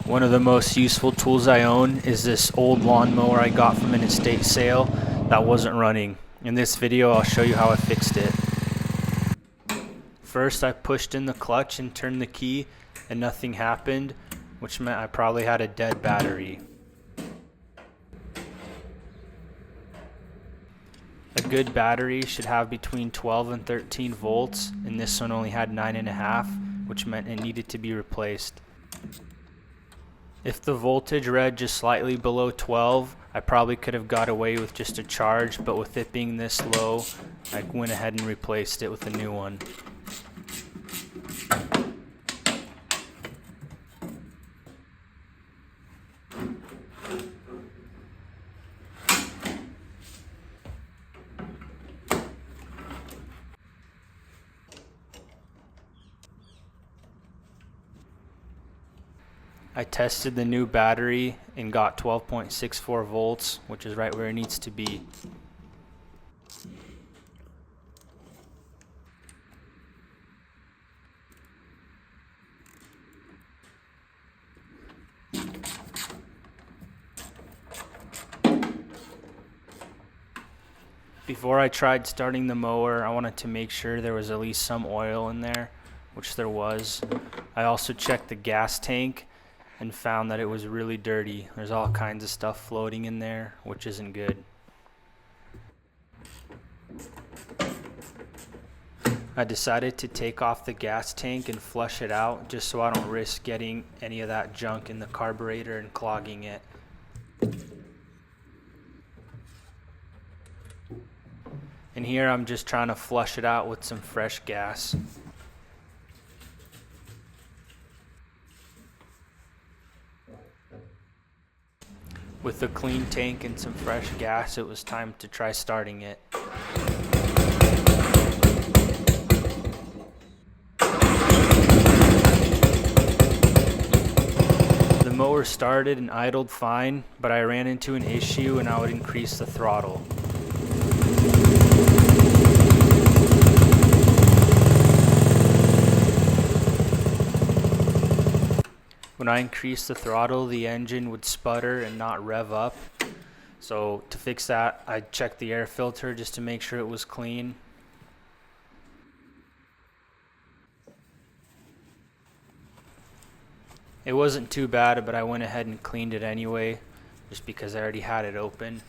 One of the most useful tools I own is this old lawnmower I got from an estate sale that wasn't running. In this video, I'll show you how I fixed it. First, I pushed in the clutch and turned the key, and nothing happened, which meant I probably had a dead battery. A good battery should have between 12 and 13 volts, and this one only had 9.5, which meant it needed to be replaced. If the voltage read just slightly below 12, I probably could have got away with just a charge, but with it being this low, I went ahead and replaced it with a new one. I tested the new battery and got 12.64 volts, which is right where it needs to be. Before I tried starting the mower, I wanted to make sure there was at least some oil in there, which there was. I also checked the gas tank and found that it was really dirty. There's all kinds of stuff floating in there, which isn't good. I decided to take off the gas tank and flush it out just so I don't risk getting any of that junk in the carburetor and clogging it. And here I'm just trying to flush it out with some fresh gas. With a clean tank and some fresh gas, it was time to try starting it. The mower started and idled fine, but I ran into an issue and I would increase the throttle. When I increased the throttle, the engine would sputter and not rev up. So to fix that, I checked the air filter just to make sure it was clean. It wasn't too bad, but I went ahead and cleaned it anyway, just because I already had it open.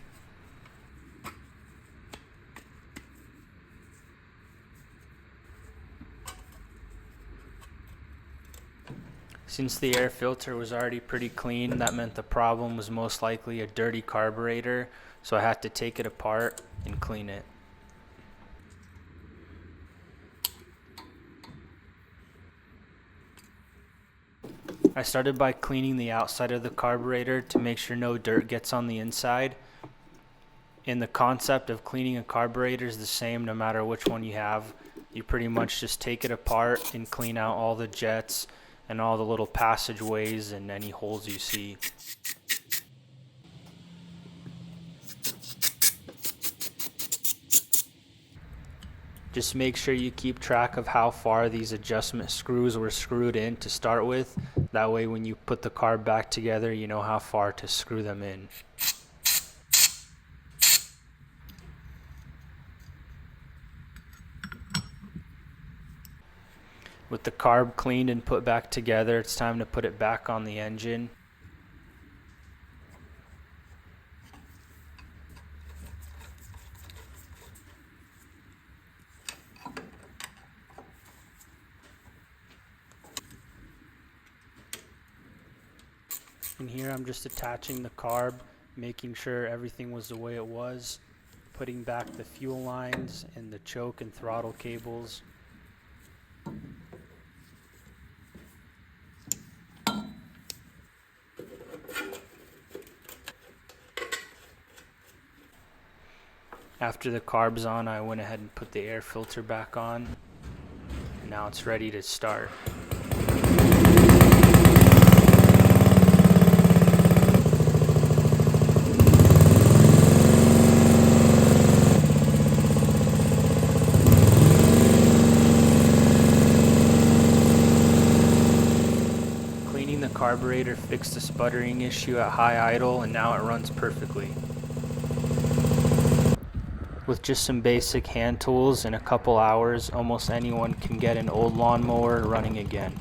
Since the air filter was already pretty clean, that meant the problem was most likely a dirty carburetor, so I had to take it apart and clean it. I started by cleaning the outside of the carburetor to make sure no dirt gets on the inside. And the concept of cleaning a carburetor is the same no matter which one you have. You pretty much just take it apart and clean out all the jets and all the little passageways and any holes you see. Just make sure you keep track of how far these adjustment screws were screwed in to start with. That way when you put the carb back together, you know how far to screw them in. With the carb cleaned and put back together, it's time to put it back on the engine. And here I'm just attaching the carb, making sure everything was the way it was, putting back the fuel lines and the choke and throttle cables. After the carb's on, I went ahead and put the air filter back on, and now it's ready to start. operator fixed the sputtering issue at high idle, and now it runs perfectly. With just some basic hand tools, in a couple hours, almost anyone can get an old lawnmower running again.